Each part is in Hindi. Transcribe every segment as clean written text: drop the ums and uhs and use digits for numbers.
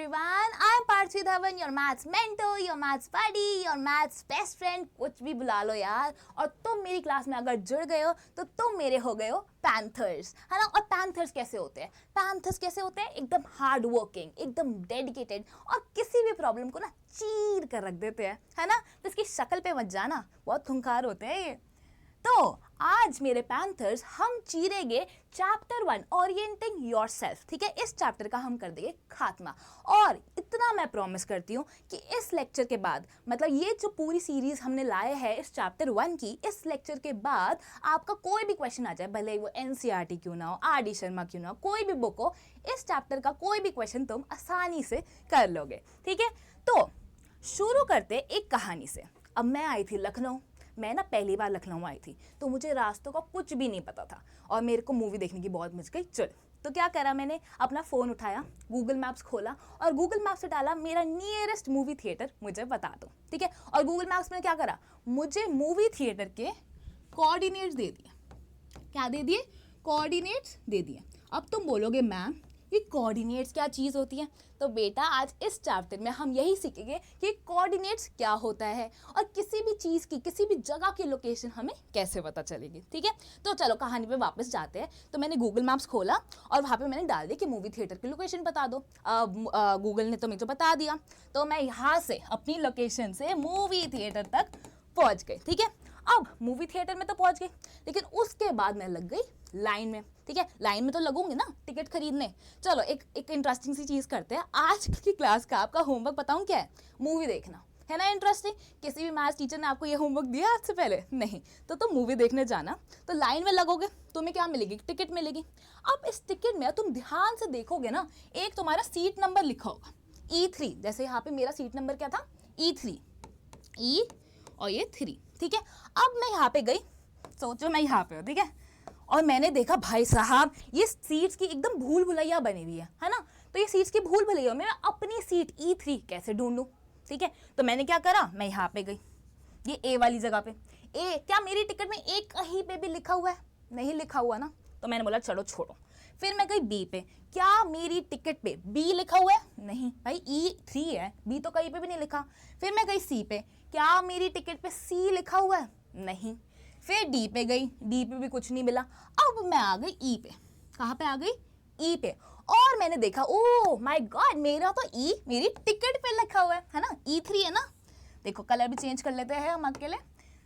everyone, I'm Parthi Dhawan, your maths mentor, your maths buddy, your maths best friend, कुछ भी बुला लो यार। और तुम मेरी क्लास में अगर जुड़ गए हो तो तुम मेरे हो गए हो पैंथर्स, है ना। और पैंथर्स कैसे होते हैं? पैंथर्स कैसे होते हैं? एकदम हार्ड वर्किंग, एकदम डेडिकेटेड और किसी भी प्रॉब्लम को ना चीर कर रख देते हैं, है ना। तो इसकी शक्ल पे मत जाना, बहुत खूंखार होते हैं ये। तो आज मेरे पैंथर्स हम चीरेंगे चैप्टर 1 ओरिएंटिंग योरसेल्फ, ठीक है। इस चैप्टर का हम कर देंगे खात्मा। और इतना मैं प्रॉमिस करती हूँ कि इस लेक्चर के बाद, मतलब ये जो पूरी सीरीज हमने लाए हैं इस चैप्टर 1 की, इस लेक्चर के बाद आपका कोई भी क्वेश्चन आ जाए, भले वो एनसीईआरटी क्यों ना हो, आर.डी. शर्मा क्यों ना हो, कोई भी बुक हो, इस चैप्टर का कोई भी क्वेश्चन तुम आसानी से कर लोगे, ठीक है। तो शुरू करते एक कहानी से। अब मैं आई थी लखनऊ, मैं ना पहली बार लखनऊ आई थी, तो मुझे रास्तों का कुछ भी नहीं पता था और मेरे को मूवी देखने की बहुत मच गई। चल, तो क्या करा मैंने, अपना फ़ोन उठाया, गूगल मैप्स खोला और गूगल मैप्स से डाला मेरा नियरेस्ट मूवी थिएटर मुझे बता दो, ठीक है। और गूगल मैप्स में क्या करा, मुझे मूवी थिएटर के कोऑर्डिनेट्स दे दिए। क्या दे दिए? कोऑर्डिनेट्स दे दिए। अब तुम बोलोगे मैम ये कोऑर्डिनेट्स क्या चीज़ होती है? तो बेटा आज इस चैप्टर में हम यही सीखेंगे कि कोऑर्डिनेट्स क्या होता है और किसी भी चीज़ की, किसी भी जगह की लोकेशन हमें कैसे पता चलेगी, ठीक है। तो चलो कहानी पे वापस जाते हैं। तो मैंने गूगल मैप्स खोला और वहाँ पे मैंने डाल दिया कि मूवी थिएटर की लोकेशन बता दो। गूगल ने तो मुझे बता दिया, तो मैं यहाँ से अपनी लोकेशन से मूवी थिएटर तक पहुँच गई, ठीक है। अब मूवी थिएटर में तो पहुँच गई, लेकिन उसके बाद मैं लग गई लाइन में, ठीक है। लाइन में तो लगूंगी ना टिकट खरीदने। चलो एक इंटरेस्टिंग सी चीज़ करते हैं। आज की क्लास का आपका होमवर्क बताऊं क्या है? मूवी देखना, है ना इंटरेस्टिंग। किसी भी मैथ्स टीचर ने आपको ये होमवर्क दिया आज से पहले? नहीं। तो तुम मूवी देखने जाना, तो लाइन में लगोगे, तुम्हें क्या मिलेगी? टिकट मिलेगी। अब इस टिकट में तुम ध्यान से देखोगे ना, एक तुम्हारा सीट नंबर लिखा होगा E3। जैसे यहाँ पे मेरा सीट नंबर क्या था? E3, E और ये 3, ठीक है। अब मैं यहाँ पे गई, सोचो मैं यहाँ पे हूँ, ठीक है। और मैंने देखा भाई साहब ये सीट्स की एकदम भूल भुलैया बनी हुई है ना। तो ये सीट्स की भूल भुलैया में मैं अपनी सीट E3 कैसे ढूंढूं, ठीक है। तो मैंने क्या करा, मैं यहाँ पे गई, ये ए वाली जगह पे। ए, क्या मेरी टिकट में एक कहीं पे भी लिखा हुआ है? नहीं लिखा हुआ ना। तो मैंने बोला चलो छोड़ो। फिर मैं गई बी पे, क्या मेरी टिकट पे बी लिखा हुआ है? नहीं भाई, E3 है, बी तो कहीं पे भी नहीं लिखा। फिर मैं गई सी पे, क्या मेरी टिकट पे सी लिखा हुआ है? नहीं। फिर डी पे गई, डी पे भी कुछ नहीं मिला। अब मैं आ गई ई पे। कहाँ पे आ गई? ई पे। और मैंने देखा, ओह माय गॉड, मेरा तो ई मेरी टिकट पे लिखा हुआ है ना। E3 है ना। देखो कलर भी चेंज कर लेते हैं हम अकेले।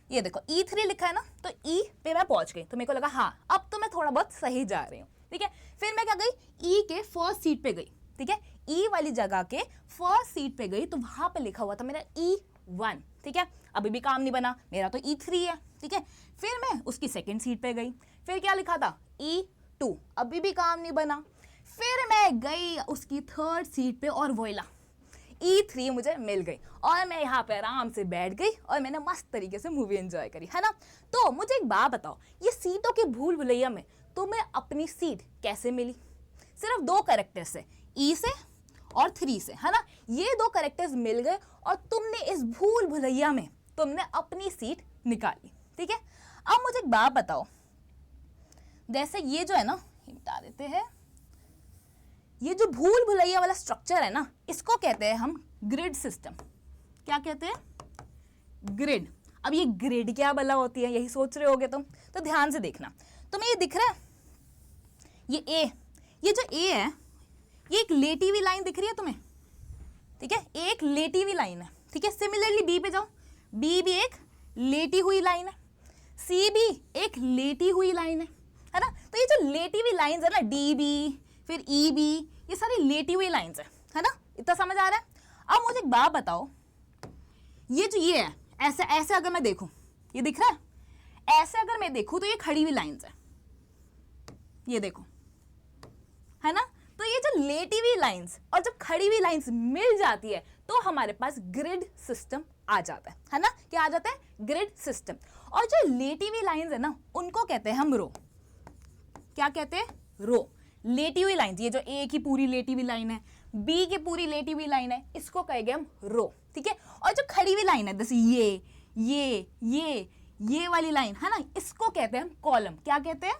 ये देखो E3 लिखा है ना, तो ई पे मैं पहुंच गई। तो मेरे को लगा हाँ अब तो मैं थोड़ा बहुत सही जा रही हूँ, ठीक है। फिर मैं क्या गई, ई के फर्स्ट सीट पे गई, ठीक है। ई वाली जगह के फर्स्ट सीट पे गई, तो वहां पे लिखा हुआ था मेरा E1, ठीक है। अभी भी काम नहीं बना, मेरा तो E3 है, ठीक है। फिर मैं उसकी सेकंड सीट पे गई, फिर क्या लिखा था? E2, अभी भी काम नहीं बना। फिर मैं गई उसकी थर्ड सीट पे और वोइला E3 मुझे मिल गई और मैं यहाँ पे आराम से बैठ गई और मैंने मस्त तरीके से मूवी एंजॉय करी, है ना। तो मुझे एक बात बताओ, ये सीटों की भूल भुलैया में तुम्हें अपनी सीट कैसे मिली? सिर्फ 2 कैरेक्टर से, E से और 3 से, है ना। ये 2 कैरेक्टर्स मिल गए और तुमने इस भूल भुलैया में तुमने अपनी सीट निकाली, ठीक है। अब मुझे एक बात बताओ, जैसे ये जो है ना, ये बता देते हैं, ये जो भूल भुलैया वाला स्ट्रक्चर है ना, इसको कहते हैं हम ग्रिड सिस्टम। क्या कहते हैं? ग्रिड। अब ये ग्रिड क्या भला होती है, यही सोच रहे होगे तुम। तो ध्यान से देखना, तुम्हें ये दिख रहा है, ये ए, ये जो ए है, ये एक लेटी हुई लाइन दिख रही है तुम्हें, ठीक है। एक लेटी हुई लाइन है, ठीक है। सिमिलरली बी पे जाओ, बी भी एक लेटी हुई लाइन है, सी भी एक लेटी हुई लाइन है ना। तो ये जो लेटी हुई लाइंस है ना, डी बी फिर ई बी, ये सारी लेटी हुई लाइंस है ना। इतना समझ आ रहा है? अब मुझे एक बात बताओ, ये जो ये है, ऐसे ऐसे अगर मैं देखूं, ये दिख रहा है? ऐसे अगर मैं देखूं तो ये खड़ी हुई लाइंस है, ये देखो, है ना। तो ये जो लेटी हुई लाइंस और जब खड़ी हुई लाइंस मिल जाती है तो हमारे पास ग्रिड सिस्टम आ जाता है ना। क्या आ जाता है? Grid system. और जो लेटी हुई लाइंस है ना, उनको कहते हैं हम रो। क्या कहते हैं? रो। लेटी हुई लाइंस, ये जो ए की पूरी लेटी हुई लाइन है, बी की पूरी लेटी हुई लाइन है, इसको कहेंगे हम रो, ठीक है। और जो खड़ी हुई लाइन है, जैसे ये वाली लाइन है ना, इसको कहते हैं हम कॉलम। क्या कहते हैं?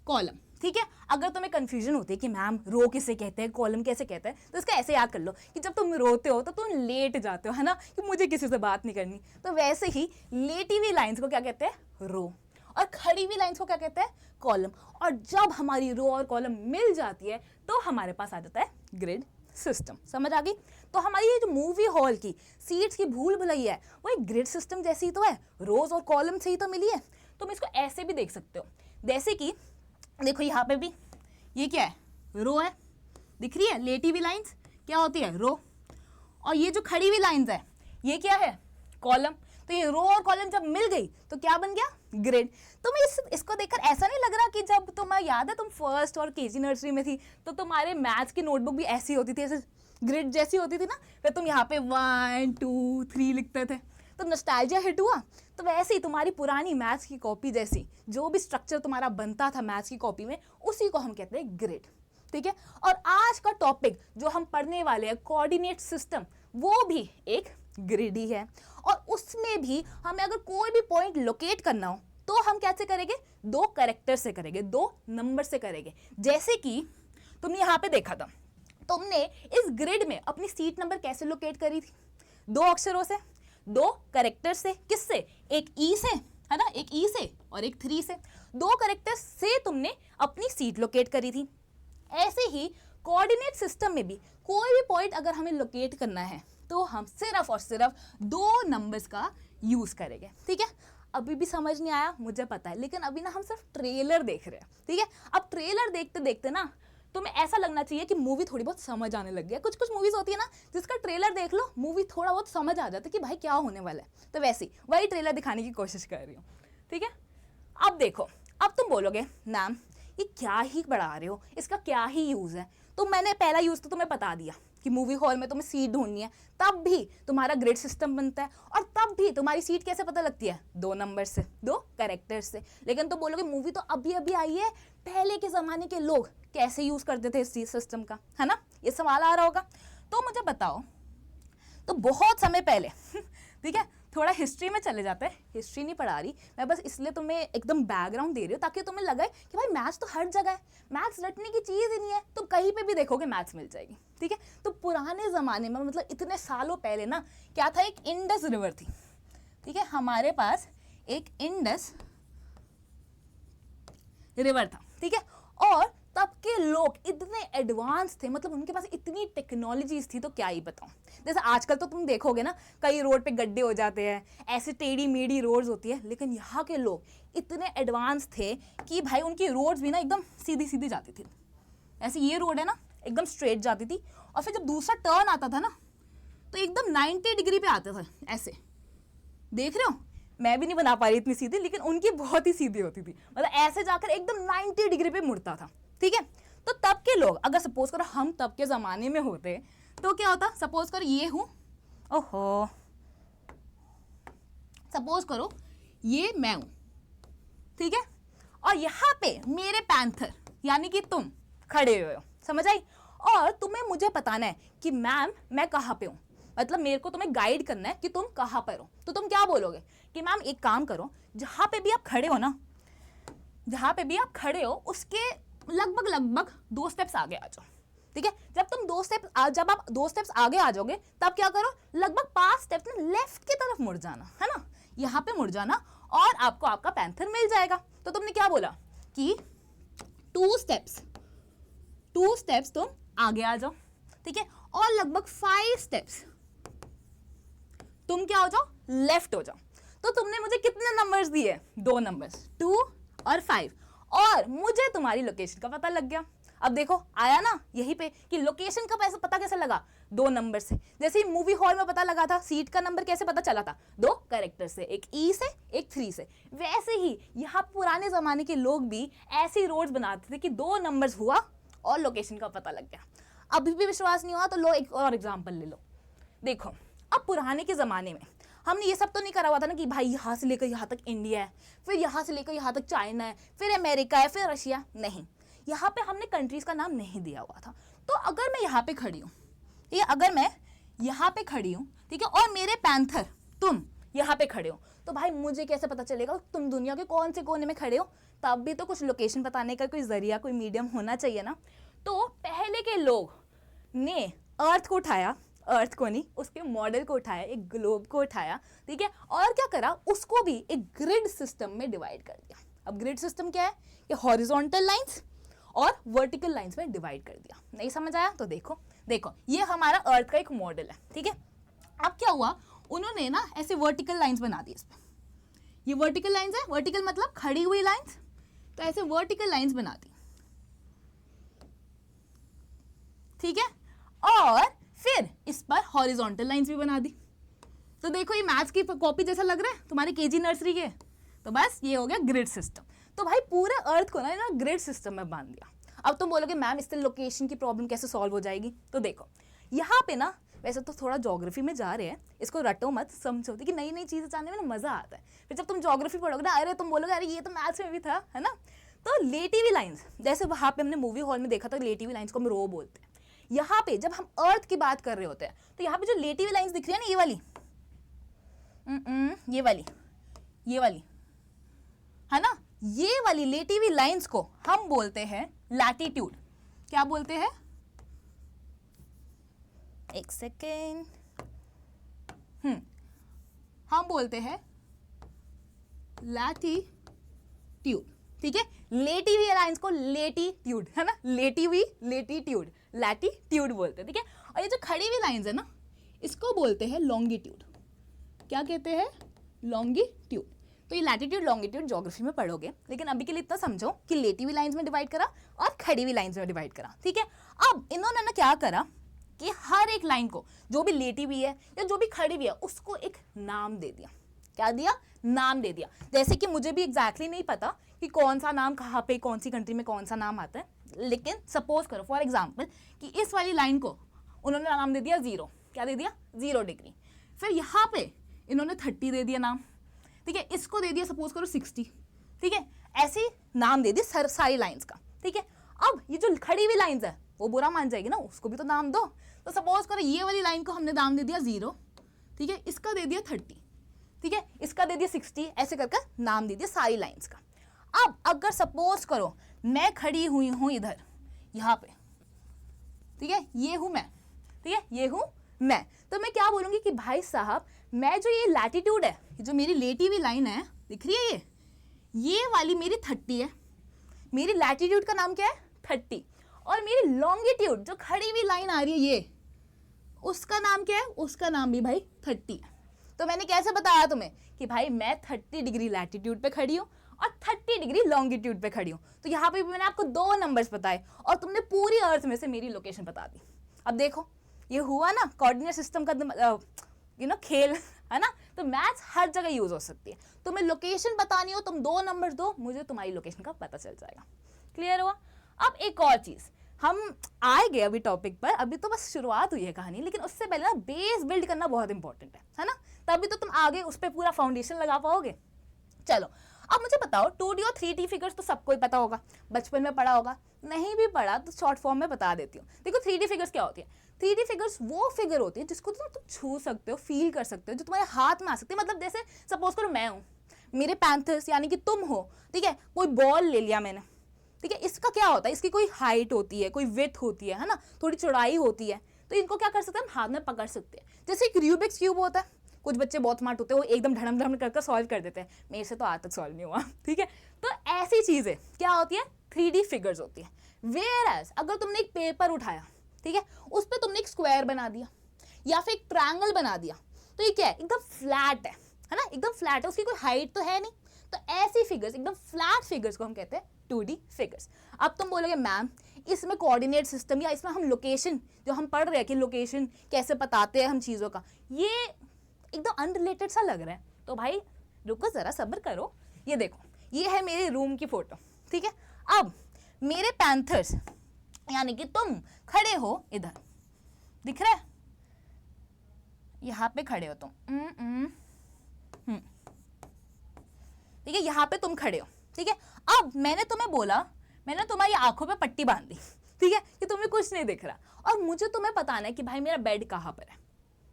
कॉलम, ठीक है। अगर तुम्हें कंफ्यूजन होती है कि मैम रो किसे कहते हैं, कॉलम कैसे कहते हैं, तो इसका ऐसे याद कर लो कि जब तुम रोते हो तो तुम लेट जाते हो, है ना, कि मुझे किसी से बात नहीं करनी। तो वैसे ही लेटी हुई लाइंस को क्या कहते हैं, रो, और खड़ी हुई लाइंस को क्या कहते हैं, कॉलम। और जब हमारी रो और कॉलम मिल जाती है तो हमारे पास आ जाता है ग्रिड सिस्टम। समझ आ गई? तो हमारी ये जो मूवी हॉल की सीट्स की भूल भुलैया है वो एक ग्रिड सिस्टम जैसी ही तो है, रोज और कॉलम से ही तो मिली है। तुम इसको ऐसे भी देख सकते हो, जैसे कि देखो यहाँ पे भी ये क्या है, रो है, दिख रही है, लेटी हुई लाइंस क्या होती है, रो, और ये जो खड़ी हुई लाइंस है ये क्या है, कॉलम। तो ये रो और कॉलम जब मिल गई तो क्या बन गया, ग्रिड। तुम्हें इसको देखकर ऐसा नहीं लग रहा कि जब तुम्हें याद है तुम फर्स्ट और केजी नर्सरी में थी तो तुम्हारे मैथ्स की नोटबुक भी ऐसी होती थी, ऐसे ग्रिड जैसी होती थी ना, फिर तुम यहाँ पे 1 2 3 लिखते थे, तो नॉस्टैल्जिया हिट हुआ। तो वैसे ही तुम्हारी पुरानी मैथ्स की कॉपी जैसी जो भी स्ट्रक्चर तुम्हारा बनता था मैथ्स की कॉपी में, उसी को हम कहते हैं ग्रिड। ठीक है। और आज का टॉपिक जो हम पढ़ने वाले हैं कोऑर्डिनेट सिस्टम, वो भी एक ग्रिड ही है। और उसमें भी हमें अगर कोई भी पॉइंट लोकेट करना हो तो हम कैसे करेंगे, 2 कैरेक्टर से करेंगे, 2 नंबर से करेंगे। जैसे कि तुमने यहाँ पे देखा था, तुमने इस ग्रिड में अपनी सीट नंबर कैसे लोकेट करी थी, 2 अक्षरों से, 2 कैरेक्टर से। किससे, एक ई से, है ना, एक ई से और एक 3 से। 2 कैरेक्टर से तुमने अपनी सीट लोकेट करी थी। ऐसे ही कोऑर्डिनेट सिस्टम में भी कोई भी पॉइंट अगर हमें लोकेट करना है तो हम सिर्फ और सिर्फ 2 नंबर्स का यूज करेंगे। ठीक है। अभी भी समझ नहीं आया मुझे पता है, लेकिन अभी ना हम सिर्फ ट्रेलर देख रहे हैं। ठीक है। अब ट्रेलर देखते देखते ना तुम्हें ऐसा लगना चाहिए कि मूवी थोड़ी बहुत समझ आने लग गया। कुछ कुछ मूवीज होती है ना जिसका ट्रेलर देख लो मूवी थोड़ा बहुत समझ आ जाता है कि भाई क्या होने वाला है। तो वैसे वही ट्रेलर दिखाने की कोशिश कर रही हूँ। ठीक है। अब देखो, अब तुम बोलोगे मैम ये क्या ही पढ़ा रहे हो, इसका क्या ही यूज है। तो मैंने पहला यूज तो तुम्हें बता दिया कि मूवी हॉल में तुम्हें सीट ढूंढनी है, तब भी तुम्हारा ग्रिड सिस्टम बनता है। और तब भी तुम्हारी सीट कैसे पता लगती है, 2 नंबर से, 2 कैरेक्टर से। लेकिन तुम बोलोगे मूवी तो अभी अभी आई है, पहले के जमाने के लोग कैसे यूज करते थे इस सिस्टम का, है ना, ये सवाल आ रहा होगा। तो मुझे बताओ, तो बहुत समय पहले ठीक है, थोड़ा हिस्ट्री में चले जाते हैं। हिस्ट्री नहीं पढ़ा रही मैं, बस इसलिए तुम्हें एकदम बैकग्राउंड दे रही हूँ ताकि तुम्हें लगे कि भाई मैथ्स तो हर जगह है, मैथ्स रटने की चीज़ ही नहीं है, तुम कहीं पे भी देखोगे मैथ्स मिल जाएगी। ठीक है। तो पुराने ज़माने में, मतलब इतने सालों पहले ना, क्या था, एक इंडस रिवर थी। ठीक है। हमारे पास एक इंडस रिवर था। ठीक है। और तब के लोग इतने एडवांस थे, मतलब उनके पास इतनी टेक्नोलॉजीज थी तो क्या ही बताऊं। जैसे आजकल तो तुम देखोगे ना कई रोड पे गड्ढे हो जाते हैं, ऐसे टेढ़ी मेढ़ी रोड्स होती है, लेकिन यहाँ के लोग इतने एडवांस थे कि भाई उनकी रोड्स भी ना एकदम सीधी सीधी जाती थी। ऐसे ये रोड है ना एकदम स्ट्रेट जाती थी, और फिर जब दूसरा टर्न आता था ना तो एकदम 90 डिग्री पे आते थे। ऐसे देख रहे हो, मैं भी नहीं बना पा रही इतनी सीधी, लेकिन उनकी बहुत ही सीधी होती थी, मतलब ऐसे जाकर एकदम 90 डिग्री पे मुड़ता था। ठीक है। तो तब के लोग, अगर सपोज करो हम तब के ज़माने में होते तो क्या होता, सपोज करो ये हूँ, ओहो, सपोज करो ये मैं हूँ। ठीक है। और यहाँ पे मेरे पैंथर यानी कि तुम खड़े हुए हो, समझ आई। और तुम्हें मुझे बताना है कि मैम मैं कहाँ पे हूँ, मतलब मेरे को तुम्हें गाइड करना है कि तुम कहाँ पर हो। तो तुम क्या बोलोगे कि मैम एक काम करो, जहाँ पे भी आप खड़े हो ना, जहाँ पे भी आप खड़े हो उसके लगभग 2 स्टेप्स आगे आ जाओ। ठीक है। जब आप 2 स्टेप्स आगे आ जाओगे तब क्या करो, लगभग 5 स्टेप्स में लेफ्ट की तरफ मुड़ जाना, है ना, यहाँ पे मुड़ जाना, और आपको आपका पैंथर मिल जाएगा। तो तुमने क्या बोला कि 2 स्टेप्स तुम आगे आ जाओ। ठीक है। और लगभग 5 स्टेप्स तुम क्या हो जाओ, लेफ्ट हो जाओ। तो तुमने मुझे कितने नंबर्स दिए, 2 नंबर्स, 2 और 5, और मुझे तुम्हारी लोकेशन का पता लग गया। अब देखो आया ना यहीं पे कि लोकेशन का पता कैसे लगा, 2 नंबर से। जैसे ही मूवी हॉल में पता लगा था सीट का नंबर कैसे पता चला था, 2 कैरेक्टर से, एक ई से एक 3 से। वैसे ही यहाँ पुराने जमाने के लोग भी ऐसी रोड्स बनाते थे कि 2 नंबर्स हुआ और लोकेशन का पता लग गया। अभी भी विश्वास नहीं हुआ तो लो एक और एग्जाम्पल ले लो। देखो अब पुराने के ज़माने में हमने ये सब तो नहीं करा हुआ था ना कि भाई यहाँ से लेकर यहाँ तक इंडिया है, फिर यहाँ से लेकर यहाँ तक चाइना है, फिर अमेरिका है, फिर रशिया। नहीं, यहाँ पे हमने कंट्रीज़ का नाम नहीं दिया हुआ था। तो अगर मैं यहाँ पे खड़ी हूँ, ठीक है, अगर मैं यहाँ पे खड़ी हूँ, ठीक है, और मेरे पैंथर तुम यहाँ पे खड़े हो, तो भाई मुझे कैसे पता चलेगा तुम दुनिया के कौन से कोने में खड़े हो। तब भी तो कुछ लोकेशन बताने का कोई जरिया, कोई मीडियम होना चाहिए ना। तो पहले के लोग ने अर्थ को उठाया, अर्थ को नहीं, उसके मॉडल को उठाया, एक ग्लोब को उठाया, ठीक है, और क्या करा, उसको भी एक ग्रिड सिस्टम में डिवाइड कर दिया। अब ग्रिड सिस्टम क्या है, ये हॉरिजॉन्टल लाइंस और वर्टिकल लाइंस में डिवाइड कर दिया। नहीं समझ आया तो देखो देखो, ये हमारा अर्थ का एक मॉडल है, ठीक है। अब क्या हुआ, उन्होंने ना ऐसे वर्टिकल लाइंस बना दी इसमें, ये वर्टिकल लाइंस है, वर्टिकल मतलब खड़ी हुई लाइंस, तो ऐसे वर्टिकल लाइंस बना दी, ठीक है, और फिर इस पर हॉरिजॉन्टल लाइंस भी बना दी। तो देखो ये मैथ्स की कॉपी जैसा लग रहा है तुम्हारे केजी नर्सरी के, तो बस ये हो गया ग्रिड सिस्टम। तो भाई पूरे अर्थ को ना ग्रिड सिस्टम में बांध दिया। अब तुम बोलोगे मैम इससे लोकेशन की प्रॉब्लम कैसे सॉल्व हो जाएगी, तो देखो यहाँ पे ना, वैसे तो थोड़ा ज्योग्राफी में जा रहे हैं, इसको रटो मत, समझो कि नई नई चीज़ें जानने में ना मज़ा आता है। फिर जब तुम ज्योग्राफी पढ़ोगे ना, अरे तुम बोलोगे अरे ये तो मैथ्स में भी था, है ना। तो लेटिवी लाइंस, जैसे वहाँ पे हमने मूवी हॉल में देखा था, लेटिवी लाइंस को हम रो बोलते हैं। यहाँ पे जब हम अर्थ की बात कर रहे होते हैं, तो यहाँ पे जो लेटिवी लाइंस दिख रही है ना, ये वाली ये वाली है ना, ये वाली लेटिवी लाइंस को हम बोलते हैं लैटिट्यूड। क्या बोलते हैं, एक सेकेंड, हम बोलते हैं लैटिट्यूड, ठीक है। लेटिवी लाइंस को लेटिट्यूड, है ना, लेटिट्यूड लैटिट्यूड बोलते हैं, ठीक है। और ये जो खड़ी हुई लाइंस है ना, इसको बोलते हैं लॉन्गिट्यूड। क्या कहते हैं, लॉन्गिट्यूड। तो ये लैटिट्यूड लॉन्गिट्यूड ज्योग्राफी में पढ़ोगे, लेकिन अभी के लिए इतना समझो कि लेटिवी लाइंस में डिवाइड करा और खड़ी हुई लाइंस में डिवाइड करा, ठीक है। अब इन्होंने ना क्या करा कि हर एक लाइन को, जो भी लेटिवी है या जो भी खड़ी हुई है, उसको एक नाम दे दिया। क्या दिया, नाम दे दिया। जैसे कि मुझे भी एग्जैक्टली नहीं पता कि कौन सा नाम कहाँ पे, कौन सी कंट्री में कौन सा नाम आता है, लेकिन सपोज करो फॉर एग्जाम्पल कि इस वाली लाइन को उन्होंने नाम दे दिया 0। क्या दे दिया, 0 डिग्री। फिर यहाँ पे इन्होंने 30 दे दिया नाम, ठीक है, इसको दे दिया सपोज करो 60, ठीक है, ऐसे नाम दे दिया सारी लाइंस का, ठीक है। अब ये जो खड़ी हुई लाइंस है वो बुरा मान जाएगी ना, उसको भी तो नाम दो। तो सपोज करो ये वाली लाइन को हमने नाम दे दिया 0, ठीक है, इसका दे दिया 30, ठीक है, इसका दे दिया 60, ऐसे करके नाम दे दिया सारी लाइंस का। अब अगर सपोज करो मैं खड़ी हुई हूँ इधर यहाँ पे, ठीक है, ये हूँ मैं, ठीक है, ये हूँ मैं, तो मैं क्या बोलूँगी कि भाई साहब मैं जो ये लैटिट्यूड है, जो मेरी लेटिवी लाइन है दिख रही है, ये वाली मेरी 30 है, मेरी लैटिट्यूड का नाम क्या है 30, और मेरी लॉन्गिट्यूड जो खड़ी हुई लाइन आ रही है ये, उसका नाम क्या है, उसका नाम भी भाई 30 है। तो मैंने कैसे बताया तुम्हें कि भाई मैं 30 डिग्री लैटिट्यूड पे खड़ी हूँ और 30 डिग्री लॉन्गिट्यूड पे खड़ी हूँ। तो यहाँ पे भी मैंने आपको 2 नंबर्स बताए और तुमने पूरी अर्थ में से मेरी लोकेशन बता दी। अब देखो ये हुआ ना कोऑर्डिनेट सिस्टम का खेल, है ना। तो मैथ्स हर जगह यूज हो सकती है। तुम्हें लोकेशन बतानी हो, तुम 2 नंबर दो, मुझे तुम्हारी लोकेशन का पता चल जाएगा। क्लियर हुआ। अब एक और चीज, हम आए गए अभी टॉपिक पर, अभी तो बस शुरुआत हुई है कहानी, लेकिन उससे पहले ना बेस बिल्ड करना बहुत इंपॉर्टेंट है ना, तभी तो तुम आगे उस पर पूरा फाउंडेशन लगा पाओगे। चलो अब मुझे बताओ 2D और 3D फिगर्स तो सबको ही पता होगा, बचपन में पढ़ा होगा, नहीं भी पढ़ा तो शॉर्ट फॉर्म में बता देती हूँ। देखो 3D फिगर्स क्या होती है, 3D फिगर्स वो फिगर होती है जिसको तुम छू सकते हो, फील कर सकते हो, जो तुम्हारे हाथ में आ सकती है। मतलब जैसे सपोज करो मैं हूँ, मेरे पैंथर्स यानी कि तुम हो, ठीक है, कोई बॉल ले लिया मैंने, ठीक है, इसका क्या होता है, इसकी कोई हाइट होती है, कोई विड्थ होती है ना, थोड़ी चौड़ाई होती है, तो इनको क्या कर सकते हैं हम हाथ में पकड़ सकते हैं। जैसे एक रूबिक्स क्यूब होता है, कुछ बच्चे बहुत स्मार्ट होते हैं, वो एकदम धड़म धड़म करके सॉल्व कर देते हैं, मेरे से तो आज तक सॉल्व नहीं हुआ, ठीक है। तो ऐसी चीजें क्या होती है, 3D फिगर्स होती है। वेयरएज अगर तुमने एक पेपर उठाया, ठीक है, उस पर तुमने एक स्क्वायर बना दिया या फिर एक ट्रायंगल बना दिया, तो ये क्या है, एकदम फ्लैट है ना, एकदम फ्लैट है, उसकी कोई हाइट तो है नहीं। तो ऐसी फिगर्स, एकदम फ्लैट फिगर्स को हम कहते हैं 2D फिगर्स। अब तुम बोलोगे मैम इसमें कोऑर्डिनेट सिस्टम या इसमें हम लोकेशन, जो हम पढ़ रहे हैं कि लोकेशन कैसे बताते हैं हम चीज़ों का, ये एकदम अनरिलेटेड सा लग रहा है। तो भाई रुको जरा, सब्र करो। ये देखो, ये है मेरे रूम की फोटो, ठीक है। अब मेरे पैंथर्स यानी कि तुम खड़े हो इधर, दिख रहा है, यहाँ पे खड़े हो तुम, ठीक है, यहाँ पे तुम खड़े हो, ठीक है। अब मैंने तुम्हें बोला, मैंने तुम्हारी आंखों पे पट्टी बांध दी, ठीक है, कि तुम्हें कुछ नहीं दिख रहा, और मुझे तुम्हें बताना है कि भाई मेरा बेड कहाँ पर है।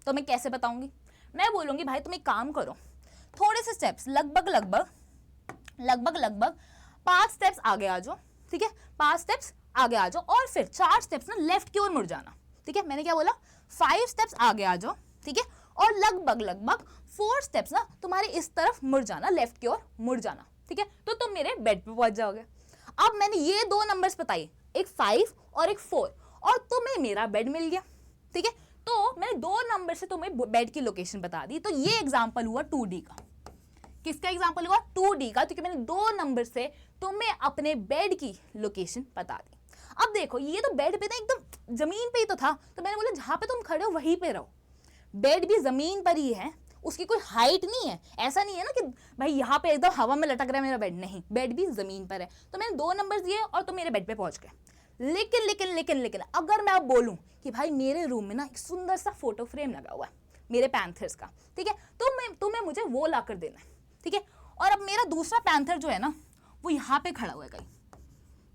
तो मैं कैसे बताऊंगी, मैं बोलूंगी भाई तुम एक काम करो, थोड़े से स्टेप्स लगभग 5 स्टेप्स आगे आ जाओ, ठीक है, 5 स्टेप्स आगे आ जाओ, और फिर 4 स्टेप्स ना लेफ्ट की ओर मुड़ जाना, ठीक है। मैंने क्या बोला, 5 स्टेप्स आगे आ जाओ, ठीक है, और लगभग 4 स्टेप्स ना तुम्हारे इस तरफ मुड़ जाना, लेफ्ट की ओर मुड़ जाना, ठीक है, तो तुम मेरे बेड पे पहुंच जाओगे। अब मैंने ये 2 नंबर्स बताए, एक 5 और एक 4, और तुम्हें मेरा बेड मिल गया, ठीक है। तो मैंने 2 नंबर से तुम्हें बेड की लोकेशन बता दी। तो ये एग्जांपल हुआ 2D का। किसका एग्जांपल हुआ, 2D का, क्योंकि मैंने 2 नंबर से तुम्हें अपने बेड की लोकेशन बता दी। अब देखो, ये तो बेड पे था, एकदम जमीन पे ही तो था, तो मैंने बोला जहां पे तुम खड़े हो वहीं पे रहो। बेड भी जमीन पर ही है, उसकी कोई हाइट नहीं है, ऐसा नहीं है ना कि भाई यहाँ पे एकदम हवा में लटक रहा है मेरा बेड, नहीं, बेड भी जमीन पर है। तो मैंने 2 नंबर दिए और तुम मेरे बेड पे पहुंच गए। लेकिन लेकिन लेकिन लेकिन अगर मैं अब बोलूं कि भाई मेरे रूम में ना एक सुंदर सा फोटो फ्रेम लगा हुआ है मेरे पैंथर्स का, ठीक है, तो तुम्हें मुझे वो ला कर देना है, ठीक है। और अब मेरा दूसरा पैंथर जो है ना वो यहाँ पे खड़ा हुआ है कहीं,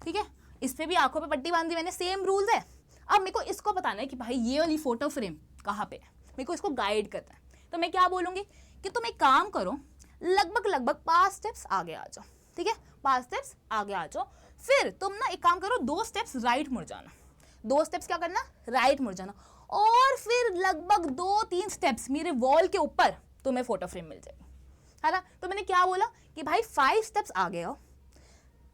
ठीक है, इस पे भी आंखों पे पट्टी बांधी मैंने, सेम रूल्स है। अब मेरे को इसको बताना है कि भाई ये वाली फोटो फ्रेम कहाँ पे है, मेरे को इसको गाइड करना है। तो मैं क्या बोलूंगी कि तुम एक काम करो, लगभग 5 स्टेप्स आगे आ जाओ, ठीक है, 5 स्टेप्स आगे आ जाओ। फिर तुम ना एक काम करो, 2 स्टेप्स राइट मुड़ जाना, 2 स्टेप्स क्या करना, राइट मुड़ जाना, और फिर लगभग 2-3 स्टेप्स मेरे वॉल के ऊपर तुम्हें फोटो फ्रेम मिल जाएगी, है ना। तो मैंने क्या बोला कि भाई 5 स्टेप्स आगे आओ,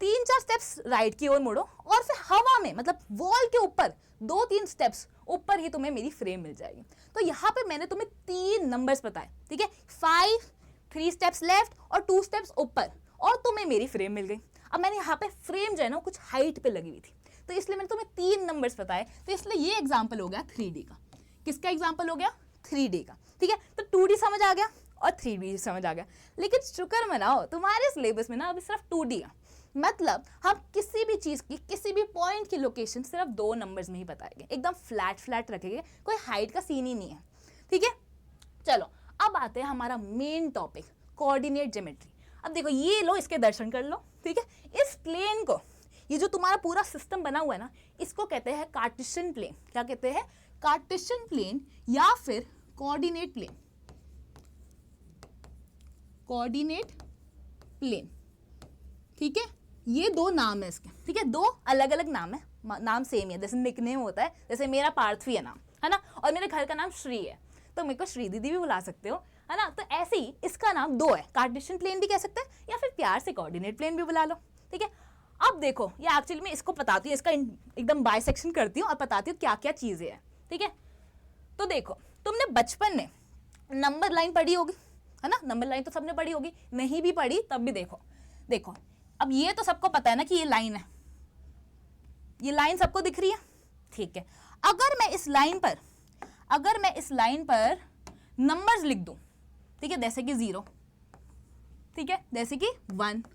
3-4 स्टेप्स राइट की ओर मुड़ो, और फिर हवा में मतलब वॉल के ऊपर 2-3 स्टेप्स ऊपर ही तुम्हें मेरी फ्रेम मिल जाएगी। तो यहाँ पे मैंने तुम्हें 3 नंबर्स बताए, ठीक है, 5, 3 स्टेप्स लेफ्ट और 2 स्टेप्स ऊपर, और तुम्हें मेरी फ्रेम मिल गई। अब मैंने यहाँ पे फ्रेम जो है ना कुछ हाइट पे लगी हुई थी, तो इसलिए मैंने तुम्हें 3 नंबर्स बताए, तो इसलिए ये एग्जाम्पल हो गया 3D का। किसका एग्जाम्पल हो गया, 3D का, ठीक है। तो 2D समझ आ गया और 3D समझ आ गया। लेकिन शुक्र मनाओ तुम्हारे सिलेबस में ना अभी सिर्फ 2D है, मतलब हम किसी भी चीज़ की, किसी भी पॉइंट की लोकेशन सिर्फ 2 नंबर्स में ही बताएंगे, एकदम फ्लैट रखेंगे, कोई हाइट का सीन ही नहीं है, ठीक है। चलो अब आते हैं हमारा मेन टॉपिक, कोऑर्डिनेट ज्योमेट्री। अब देखो ये लो, इसके दर्शन कर लो, ठीक है। इस प्लेन को, ये जो तुम्हारा पूरा सिस्टम बना हुआ है ना, इसको कहते हैं कार्टेशियन प्लेन। क्या कहते हैं, कार्टेशियन प्लेन या फिर कोऑर्डिनेट प्लेन, कोऑर्डिनेट प्लेन, ठीक है। ये 2 नाम है इसके, ठीक है, 2 अलग अलग नाम है, नाम सेम है, जैसे निकनेम होता है, जैसे मेरा पार्थवी है नाम, है ना, और मेरे घर का नाम श्री है, तो मेरे को श्री दीदी भी बुला सकते हो, है ना। तो ऐसे ही इसका नाम 2 है, कार्टेशियन प्लेन भी कह सकते हैं या फिर प्यार से कोऑर्डिनेट प्लेन भी बुला लो, ठीक है। अब देखो ये एक्चुअली मैं इसको बताती हूँ, इसका एकदम बाइसेक्शन करती हूँ और बताती हूँ क्या क्या चीज़ें हैं, ठीक है। तो देखो तुमने बचपन में नंबर लाइन पढ़ी होगी, है ना, नंबर लाइन तो सबने पढ़ी होगी, नहीं भी पढ़ी तब भी देखो अब ये तो सबको पता है ना कि ये लाइन है, ये लाइन सबको दिख रही है, ठीक है। अगर मैं इस लाइन पर नंबर्स लिख दूं, ठीक है, जैसे कि 0, ठीक है, जैसे कि 1,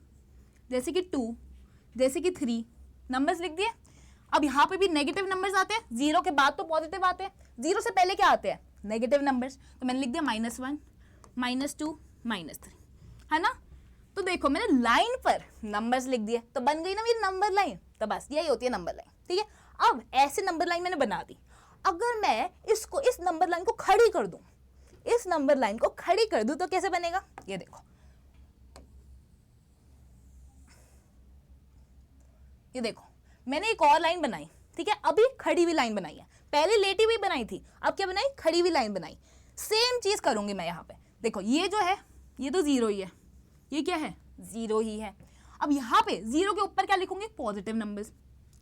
जैसे कि 2, जैसे कि 3, नंबर्स लिख दिए। अब यहाँ पे भी नेगेटिव नंबर्स आते हैं, 0 के बाद तो पॉजिटिव आते हैं, 0 से पहले क्या आते हैं, नेगेटिव नंबर्स, तो मैंने लिख दिया -1, -2, -3, है ना। तो देखो मैंने लाइन पर नंबर्स लिख दिए, तो बन गई ना मेरी नंबर लाइन, तो बस यही होती है नंबर लाइन, ठीक है। अब ऐसे नंबर लाइन मैंने बना दी, अगर मैं इसको, इस नंबर लाइन को खड़ी कर दूं, इस नंबर लाइन को खड़ी कर दूं तो कैसे बनेगा, ये देखो, ये देखो मैंने एक और लाइन बनाई, ठीक है, अभी खड़ी हुई लाइन बनाई है, पहले लेटी हुई बनाई थी, अब क्या बनाई, खड़ी हुई लाइन बनाई। सेम चीज करूंगी मैं यहाँ पे, देखो ये जो है ये तो 0 ही है, ये क्या है, 0 ही है। अब यहाँ पे 0 के ऊपर क्या लिखूंगी, पॉजिटिव नंबर्स,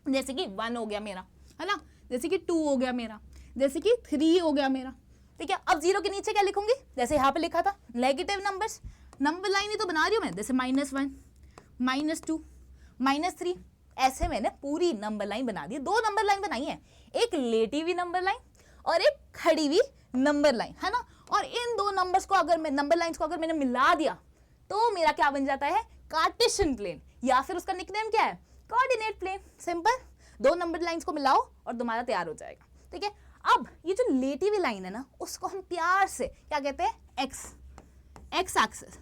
जैसे कि 1 हो गया मेरा, है ना, जैसे कि 2 हो गया मेरा, जैसे कि 3 हो गया मेरा, ठीक है। अब 0 के नीचे क्या लिखूंगी, जैसे यहाँ पे लिखा था नेगेटिव नंबर्स, नंबर लाइन ही तो बना रही हूँ मैं, जैसे -1, -2, -3, ऐसे मैंने पूरी नंबर लाइन बना दी। 2 नंबर लाइन बनाई है, एक लेटी हुई नंबर लाइन और एक खड़ी हुई नंबर लाइन, है ना। और इन 2 नंबर्स को अगर मैं, नंबर लाइंस को अगर मैंने मिला दिया तो मेरा क्या बन जाता है, कार्टेशियन प्लेन, या फिर उसका निकनेम क्या है, coordinate plane. Simple, 2 number lines को मिलाओ और तुम्हारा तैयार हो जाएगा, ठीक है। अब ये जो लेटी हुई लाइन है ना, उसको हम प्यार से क्या कहते हैं, एक्स एक्सिस,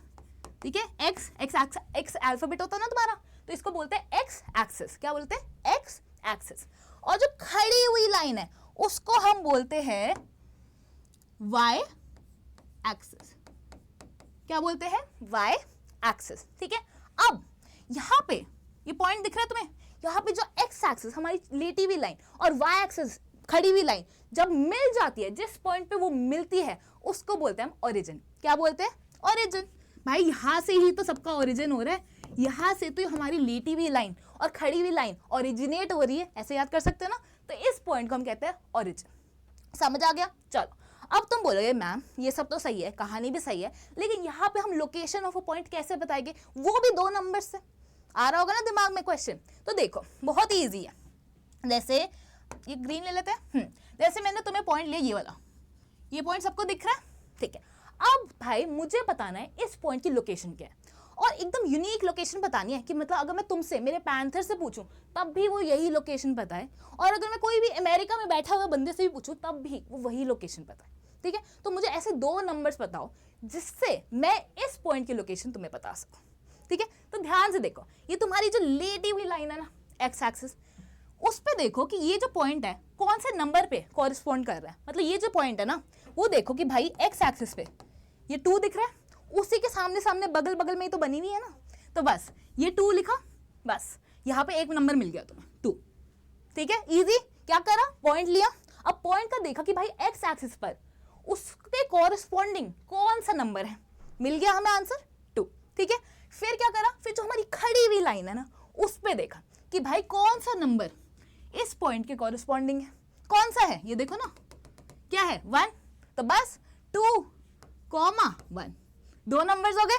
ठीक है, एक्स अल्फाबेट होता है ना तुम्हारा, तो इसको बोलते हैं एक्स एक्सिस। क्या बोलते हैं, एक्स एक्सिस। और जो खड़ी हुई लाइन है उसको हम बोलते हैं वाई एक्सिस। क्या बोलते हैं, वाई एक्सिस, ठीक है। अब यहाँ पे ये पॉइंट दिख रहा है तुम्हें? यहाँ पे जो एक्स एक्सिस हमारी लेटी हुई लाइन और वाई एक्सिस खड़ी हुई लाइन जब मिल जाती है, जिस पॉइंट पे वो मिलती है उसको बोलते हैं हम ओरिजिन। क्या बोलते हैं? ओरिजिन। भाई यहाँ से ही तो सबका ओरिजिन हो रहा है, यहाँ से तो हमारी लेटी हुई लाइन और खड़ी हुई लाइन ओरिजिनेट हो रही है, ऐसे याद कर सकते हैं ना। तो इस पॉइंट को हम कहते हैं ओरिजिन। समझ आ गया? चलो अब तुम बोलोगे मैम ये सब तो सही है, कहानी भी सही है, लेकिन यहाँ पे हम लोकेशन ऑफ अ पॉइंट कैसे बताएंगे, वो भी 2 नंबर से। आ रहा होगा ना दिमाग में क्वेश्चन? तो देखो बहुत ही ईजी है। जैसे ये ग्रीन ले लेते हैं। जैसे मैंने तुम्हें पॉइंट लिया ये वाला, ये पॉइंट सबको दिख रहा है, ठीक है। अब भाई मुझे बताना है इस पॉइंट की लोकेशन क्या है, और एकदम यूनिक लोकेशन बतानी है कि मतलब अगर मैं तुमसे मेरे पैंथर से पूछूं तब भी वो यही लोकेशन पता है, और अगर मैं कोई भी अमेरिका में बैठा हुआ बंदे से भी पूछूं तब भी वो वही लोकेशन पता है, ठीक है। तो मुझे ऐसे 2 नंबर्स बताओ जिससे मैं इस पॉइंट की लोकेशन तुम्हें बता सकूं, ठीक है। तो ध्यान से देखो, ये तुम्हारी जो लेटी हुई लाइन है ना एक्स एक्सिस, उस पे देखो कि ये जो पॉइंट है कौन से नंबर पे कॉरिस्पॉन्ड कर रहा है। मतलब ये जो पॉइंट है ना, वो देखो कि भाई एक्स एक्सिस पे ये 2 दिख रहा है, उसी के सामने सामने बगल बगल में ही तो बनी नहीं है ना, तो बस ये 2 लिखा, बस यहाँ पे 1 नंबर मिल गया तुम्हें 2, ठीक है। इजी। क्या करा? पॉइंट लिया। अब पॉइंट का देखा कि भाई एक्स एक्सिस पर उसके कॉरिस्पॉन्डिंग कौन सा नंबर है, मिल गया हमें आंसर 2, ठीक है। फिर क्या करा? फिर जो हमारी खड़ी हुई लाइन है ना उस पे देखा कि भाई कौन सा नंबर इस पॉइंट के कॉरिस्पॉन्डिंग है, कौन सा है, ये देखो ना क्या है 1, तो बस 2,1 2 नंबर्स हो गए,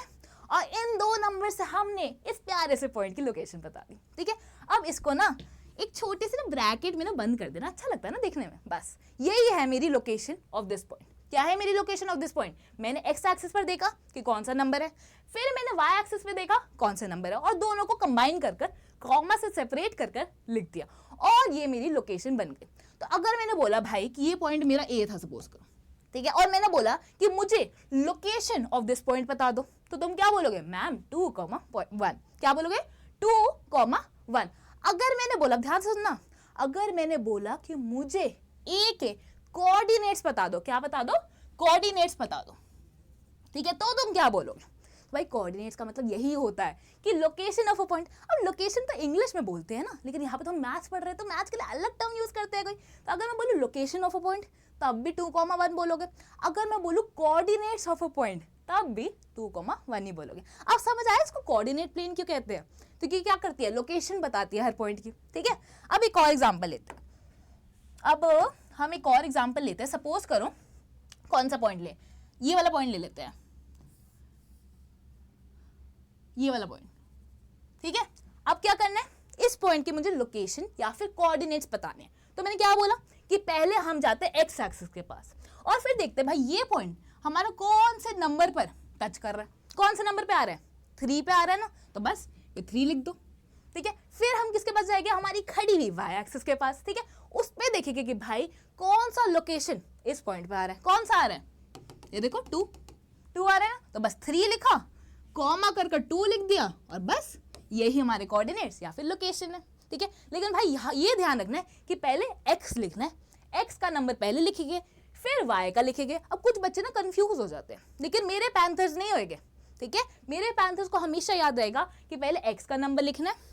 और इन 2 नंबर से हमने इस प्यारे से पॉइंट की लोकेशन बता दी, ठीक है। अब इसको ना एक छोटे से ना ब्रैकेट में ना बंद कर देना, अच्छा लगता है ना देखने में। बस यही है मेरी लोकेशन ऑफ दिस पॉइंट। क्या है मेरी लोकेशन ऑफ दिस पॉइंट? मैंने एक्स एक्सिस पर देखा कि कौन सा नंबर है, फिर मैंने वाई एक्सिस पे देखा कौन सा नंबर है, और दोनों को कंबाइन कर कर कॉमा से सेपरेट कर कर लिख दिया, और ये मेरी लोकेशन बन गई। तो अगर मैंने बोला भाई कि ये पॉइंट मेरा ए था सपोज करो, ठीक है, और मैंने बोला कि मुझे लोकेशन ऑफ दिस पॉइंट बता दो, तो तुम क्या बोलोगे? मैम 2,1। क्या बोलोगे? 2,1। अगर मैंने बोला, ध्यान से सुनना, अगर मैंने बोला कि मुझे ए के कोऑर्डिनेट्स बता दो, क्या बता दो? कोऑर्डिनेट्स बता दो, ठीक है, तो तुम क्या बोलोगे? भाई कोऑर्डिनेट्स का मतलब यही होता है कि लोकेशन ऑफ अ पॉइंट। अब लोकेशन तो इंग्लिश में बोलते हैं ना, लेकिन यहाँ पे तो हम मैथ्स पढ़ रहे हैं, तो मैथ्स के लिए अलग टर्म यूज करते हैं कोई। तो अगर मैं बोलूँ लोकेशन ऑफ अ पॉइंट तब भी 2,1 बोलोगे, अगर मैं बोलूँ कोऑर्डिनेट्स ऑफ अ पॉइंट तब भी 2,1 ही बोलोगे। अब समझ आया इसको कोऑर्डिनेट प्लेन क्यों कहते हैं? तो ये क्या करती है? लोकेशन बताती है हर पॉइंट की, ठीक है। अब एक और एग्जाम्पल लेते हैं, अब हम एक और एग्जाम्पल लेते हैं। सपोज करो कौन सा पॉइंट ले, ये वाला पॉइंट ले लेते हैं, ये वाला पॉइंट, ठीक है। अब क्या करना है? इस पॉइंट की मुझे लोकेशन या फिर कोऑर्डिनेट्स बताने हैं। तो मैंने क्या बोला कि पहले हम जाते हैं एक्स एक्सिस के पास, और फिर देखते हैं भाई ये पॉइंट हमारा कौन से नंबर पर टच कर रहा है, कौन से नंबर पे आ रहा है? 3 पे आ रहा है ना, तो बस ये 3 लिख दो, ठीक है। फिर हम किसके पास जाएंगे? हमारी खड़ी हुई वाई एक्सिस के पास, ठीक है। उस पे देखेंगे कि भाई कौन सा लोकेशन इस पॉइंट पे आ रहा है, कौन सा आ रहा है? ये देखो 2 आ रहा है ना, तो बस 3 लिखा, कॉमा कर 2 लिख दिया, और बस यही हमारे कोऑर्डिनेट्स या फिर लोकेशन है, ठीक है। लेकिन भाई यहाँ ये ध्यान रखना है कि पहले x लिखना है, x का नंबर पहले लिखेंगे फिर y का लिखेंगे। अब कुछ बच्चे ना कंफ्यूज हो जाते हैं, लेकिन मेरे पैंथर्स नहीं होएंगे, ठीक है। मेरे पैंथर्स को हमेशा याद रहेगा कि पहले x का नंबर लिखना है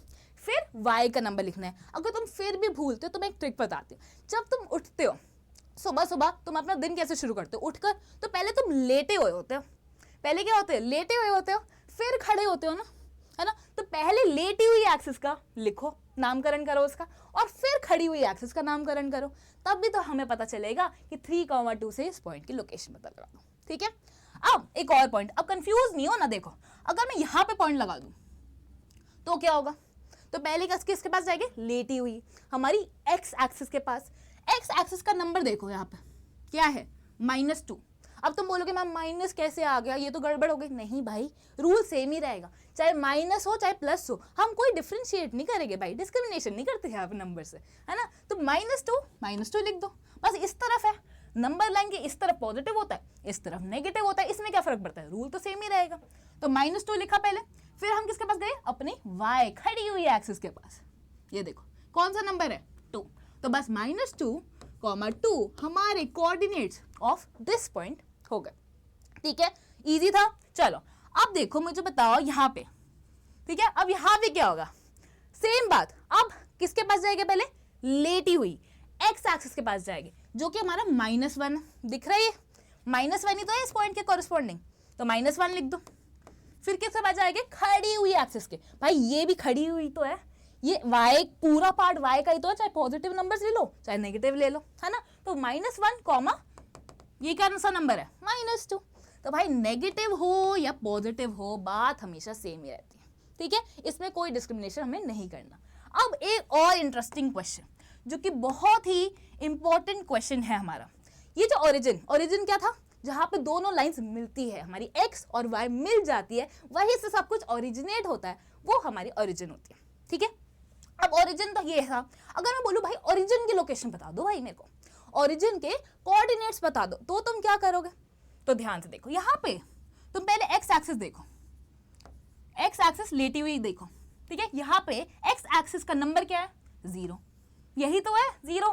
फिर y का नंबर लिखना है। अगर तुम फिर भी भूलते हो तो मैं एक ट्रिक बताती हूँ। जब तुम उठते हो सुबह सुबह, तुम अपना दिन कैसे शुरू करते हो? उठकर तो पहले तुम लेटे हुए होते हो, पहले क्या होते हैं? लेटे हुए होते हो, फिर खड़े होते हो ना, है ना। तो पहले लेटी हुई एक्सिस का लिखो, नामकरण करो उसका, और फिर खड़ी हुई एक्सिस का नामकरण करो, तब भी तो हमें पता चलेगा कि 3,2 से इस पॉइंट की लोकेशन पता लगा दो, ठीक है। अब एक और पॉइंट, अब कंफ्यूज नहीं हो ना। देखो अगर मैं यहाँ पे पॉइंट लगा दूं तो क्या होगा? तो पहले किसके पास जाएंगे? लेटी हुई हमारी एक्स एक्सिस के पास। एक्स एक्सिस का नंबर देखो यहाँ पे क्या है? -2। अब तुम बोलोगे मैम माइनस कैसे आ गया, ये तो गड़बड़ हो गई। नहीं भाई, रूल सेम ही रहेगा, चाहे माइनस हो चाहे प्लस हो, हम कोई डिफरेंशिएट नहीं करेंगे भाई, डिस्क्रिमिनेशन नहीं करते हैं आप नंबर से, है ना। तो -2 लिख दो, बस इस तरफ है नंबर लाइन के, इस तरफ पॉजिटिव होता है, इस तरफ नेगेटिव होता है, इसमें क्या फर्क पड़ता है? रूल तो सेम ही रहेगा। तो -2 लिखा पहले, फिर हम किसके पास गए? अपने y खड़ी हुई एक्सिस के पास। ये देखो कौन सा नंबर है? 2। तो बस -2,2 हमारे कोऑर्डिनेट्स ऑफ दिस पॉइंट हो गए, ठीक है। इजी था। चलो अब देखो मुझे बताओ यहाँ पे, ठीक है। अब यहाँ पे क्या होगा? सेम बात अब किसके पास जाएगी, पहले लेटी हुई एक्स एक्सिस के पास जाएगी, जो कि हमारा -1 दिख रहा है, -1 ही तो है इस पॉइंट के कॉरेस्पॉन्डिंग, तो -1 लिख दो। फिर किसके पास जाएगी, खड़ी हुई एक्सिस के, भाई ये भी खड़ी हुई तो है, ये y पूरा पार्ट y का ही तो है, चाहे पॉजिटिव नंबर्स ले लो चाहे नेगेटिव ले लो, है ना। तो -1 कॉमा ये कौन सा नंबर है, -2। तो भाई नेगेटिव हो या पॉजिटिव हो बात हमेशा सेम ही रहती है, ठीक है, इसमें कोई डिस्क्रिमिनेशन हमें नहीं करना। अब एक और इंटरेस्टिंग क्वेश्चन जो कि बहुत ही इंपॉर्टेंट क्वेश्चन है हमारा, ये जो ओरिजिन क्या था, जहां पे दोनों लाइंस मिलती है, हमारी x और y मिल जाती है, वहीं से सब कुछ ओरिजिनेट होता है, वो हमारी ओरिजिन होती है, ठीक है। अब ओरिजिन तो ये था, अगर मैं बोलूं भाई ओरिजिन की लोकेशन बता दो, भाई मेरे को ओरिजिन के कोऑर्डिनेट्स बता दो, तो तुम क्या करोगे, तो ध्यान से देखो, यहाँ पे तुम पहले एक्स एक्सिस देखो, एक्स एक्सिस लेटी हुई देखो, ठीक है, यहाँ पे एक्स एक्सिस का नंबर क्या है, 0, यही तो है 0।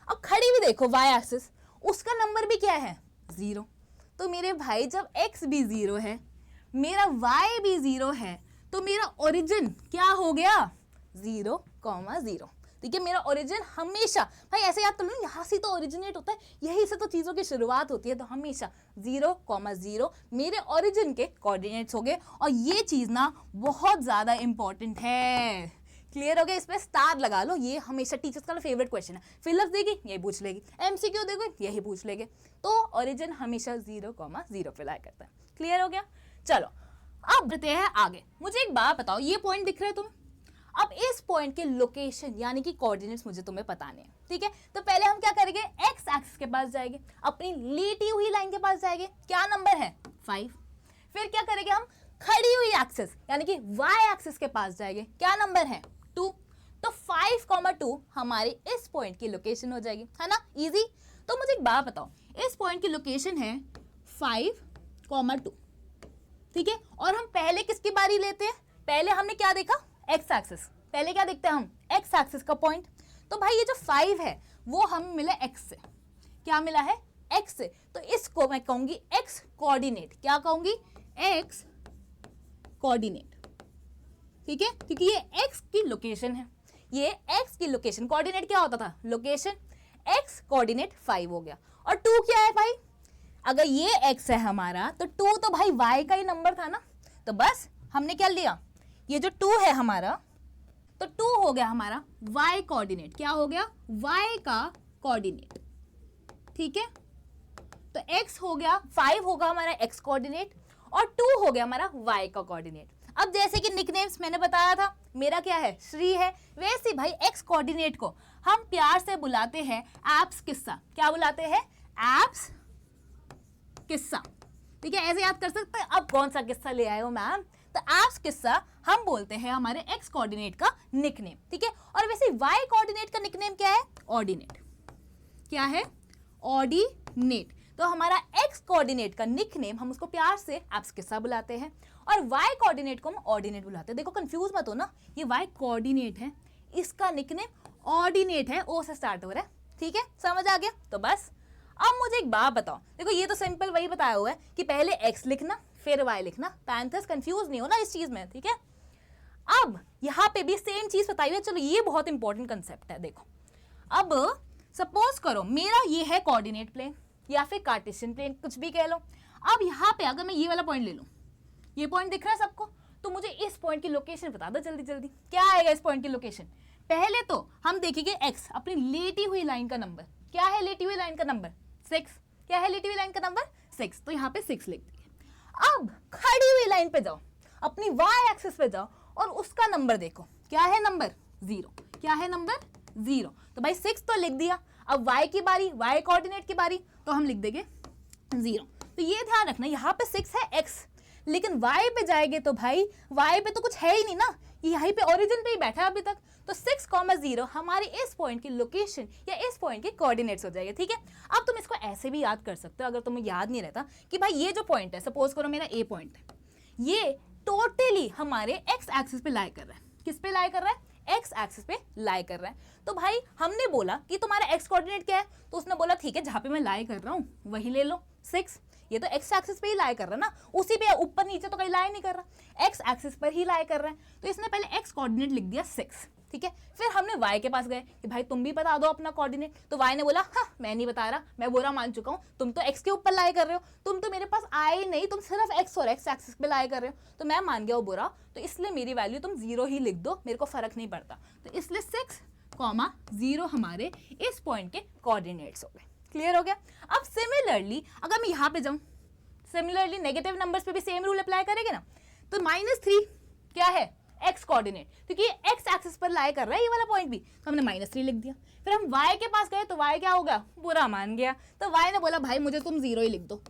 अब खड़ी भी देखो वाई एक्सिस, उसका नंबर भी क्या है, 0। तो मेरे भाई जब x भी 0 है, मेरा y भी 0 है, तो मेरा ओरिजिन क्या हो गया, 0,0, ठीक है। मेरा ओरिजिन हमेशा, भाई ऐसे याद कर लो, यहाँ से तो ओरिजिनेट होता है, यही से तो चीज़ों की शुरुआत होती है, तो हमेशा 0,0 मेरे ओरिजिन के कोऑर्डिनेट्स हो गए। और ये चीज़ ना बहुत ज़्यादा इंपॉर्टेंट है, क्लियर हो गया, इस पर स्टार लगा लो, ये हमेशा टीचर्स का फेवरेट क्वेश्चन है, फिलअप देगी यही पूछ लेगी, MCQ देगी यही पूछ लेंगे, तो ओरिजिन हमेशा 0,0 पे लाई करता है, क्लियर हो गया। चलो अब बढ़ते हैं आगे, मुझे एक बात बताओ, ये पॉइंट दिख रहा है तुम्हें, अब इस पॉइंट के लोकेशन यानी कि कोऑर्डिनेट्स मुझे तुम्हें बताने हैं, ठीक है। तो पहले हम क्या करेंगे, एक्स एक्सिस के पास जाएंगे, अपनी लेटी हुई लाइन के पास जाएंगे, क्या नंबर है 5। फिर क्या करेंगे हम, खड़ी हुई एक्सिस यानी कि वाई एक्सिस के पास जाएंगे, क्या नंबर है 2। तो 5,2 हमारे इस पॉइंट की लोकेशन हो जाएगी, है ना, इजी। तो मुझे एक बात बताओ, इस पॉइंट की लोकेशन है 5,2, ठीक है। और हम पहले किसकी बारी लेते हैं, पहले हमने क्या देखा, एक्स एक्सिस, पहले क्या देखते हैं हम, एक्स एक्सिस का पॉइंट। तो भाई ये जो 5 है वो हमें मिला एक्स से, क्या मिला है, एक्स से, तो इसको मैं कहूंगी एक्स कोऑर्डिनेट, क्या कहूंगी, एक्स कोऑर्डिनेट, ठीक है, क्योंकि ये एक्स की लोकेशन है, ये एक्स की लोकेशन, कोऑर्डिनेट क्या होता था, लोकेशन, एक्स कोऑर्डिनेट 5 हो गया। और 2 क्या है भाई, अगर ये एक्स है हमारा, तो 2 तो भाई वाई का ही नंबर था ना, तो बस हमने क्या लिया, ये जो 2 है हमारा, तो 2 हो गया हमारा y कोऑर्डिनेट, क्या हो गया, y का कोऑर्डिनेट, ठीक है। तो x हो गया, 5 होगा हमारा x कोऑर्डिनेट, और 2 हो गया हमारा y का कोऑर्डिनेट। अब जैसे कि निकनेम्स मैंने बताया था, मेरा क्या है, श्री है, वैसे भाई x कोऑर्डिनेट को हम प्यार से बुलाते हैं एप्स किस्सा, क्या बुलाते हैं, एप्स किस्सा, ठीक है, ऐसे याद कर सकते हैं। अब कौन सा किस्सा ले आए हो मैम, तो एप्स किस्सा हम बोलते हैं हमारे एक्स कोऑर्डिनेट का निकनेम, ठीक है। और वैसे वाई कोऑर्डिनेट का निकनेम क्या है, ऑर्डिनेट, क्या है, ऑर्डिनेट। तो हमारा एक्स कोऑर्डिनेट का निकनेम हम उसको प्यार से एप्स किस्सा बुलाते हैं, और वाई कोऑर्डिनेट को हम ऑर्डिनेट बुलाते हैं। देखो कंफ्यूज मत हो ना, ये वाई कोऑर्डिनेट है, इसका निकनेम ऑर्डिनेट है, ओ से स्टार्ट हो रहा है, ठीक है, समझ आ गया। तो बस अब मुझे एक बात बताओ, देखो ये तो सिंपल वही बताया हुआ है कि पहले एक्स लिखना फिर वाई लिखना, पैंथर्स कंफ्यूज नहीं हो ना इस चीज में, ठीक है। अब यहाँ पे भी सेम चीज बताई हुई है, चलो ये बहुत इंपॉर्टेंट कंसेप्ट है। देखो अब सपोज करो मेरा ये है कोऑर्डिनेट प्लेन या फिर कार्टेशियन प्लेन, कुछ भी कह लो। अब यहाँ पे अगर मैं ये वाला पॉइंट ले लूँ, ये पॉइंट दिख रहा है सबको, तो मुझे इस पॉइंट की लोकेशन बता दो जल्दी जल्दी, क्या आएगा इस पॉइंट की लोकेशन। पहले तो हम देखेंगे एक्स, अपनी लेटी हुई लाइन का नंबर, क्या है लेटी हुई लाइन का नंबर, 6, क्या है लेटी हुई लाइन का नंबर 6, तो यहाँ पे 6 लिख दिए। अब खड़ी हुई लाइन पे जाओ, अपनी वाई एक्सिस पे जाओ और उसका नंबर देखो, क्या है नंबर 0, क्या है नंबर 0, तो भाई 6 तो लिख दिया। अब y की बारी, y कोऑर्डिनेट की बारी, तो हम लिख देंगे 0। तो ये ध्यान रखना, यहाँ पे 6 है x, लेकिन y पे जाएंगे तो भाई y पे तो कुछ है ही नहीं ना, ये यहीं पे ओरिजिन पे ही बैठा है अभी तक, तो 6,0 हमारे इस पॉइंट की लोकेशन या इस पॉइंट के कोऑर्डिनेट्स हो जाएंगे, ठीक है। अब तुम इसको ऐसे भी याद कर सकते हो, अगर तुम्हें याद नहीं रहता कि भाई ये जो पॉइंट है, सपोज करो मेरा ए पॉइंट है, ये टोटली हमारे एक्स एक्सिस पे लाई कर रहा है, किस पे लाई कर रहा है, एक्स एक्सिस पे लाई कर रहा है। तो भाई हमने बोला कि तुम्हारा एक्स कोऑर्डिनेट क्या है, तो उसने बोला ठीक है जहाँ पे मैं लाई कर रहा हूँ वही ले लो 6, ये तो एक्स एक्सिस पे ही लाई कर रहा है ना, उसी पे ऊपर नीचे तो कहीं लाई नहीं कर रहा, एक्स एक्सिस पर ही लाई कर रहा है। तो इसने पहले एक्स कोऑर्डिनेट लिख दिया 6, ठीक है। फिर हमने वाई के पास गए कि भाई तुम भी बता दो अपना कोऑर्डिनेट, तो वाई ने बोला हाँ मैं नहीं बता रहा, मैं बुरा मान चुका हूँ, तुम तो एक्स के ऊपर लाई कर रहे हो, तुम तो मेरे पास आए ही नहीं, तुम सिर्फ एक्स और एक्स एक्सिस पे लाई कर रहे हो, तो मैं मान गया वो बुरा, तो इसलिए मेरी वैल्यू तुम 0 ही लिख दो, मेरे को फर्क नहीं पड़ता। तो इसलिए 6,0 हमारे इस पॉइंट के कोऑर्डिनेट्स हो गए। क्लियर हो गया। अब सिमिलरली अगर मैं यहाँ पे जाऊँ, सिमिलरली नेगेटिव नंबर्स पे भी सेम रूल अप्लाई करेंगे ना, तो -3 क्या है, एक्स कोऑर्डिनेट, क्योंकि एक्स एक्सिस पर लाई कर रहा है ये वाला पॉइंट भी, तो हमने -3 लिख दिया। फिर हम y के पास गए तो y क्या हो गया, बुरा मान गया, तो y ने बोला भाई मुझे तुम 0 ही लिख दो,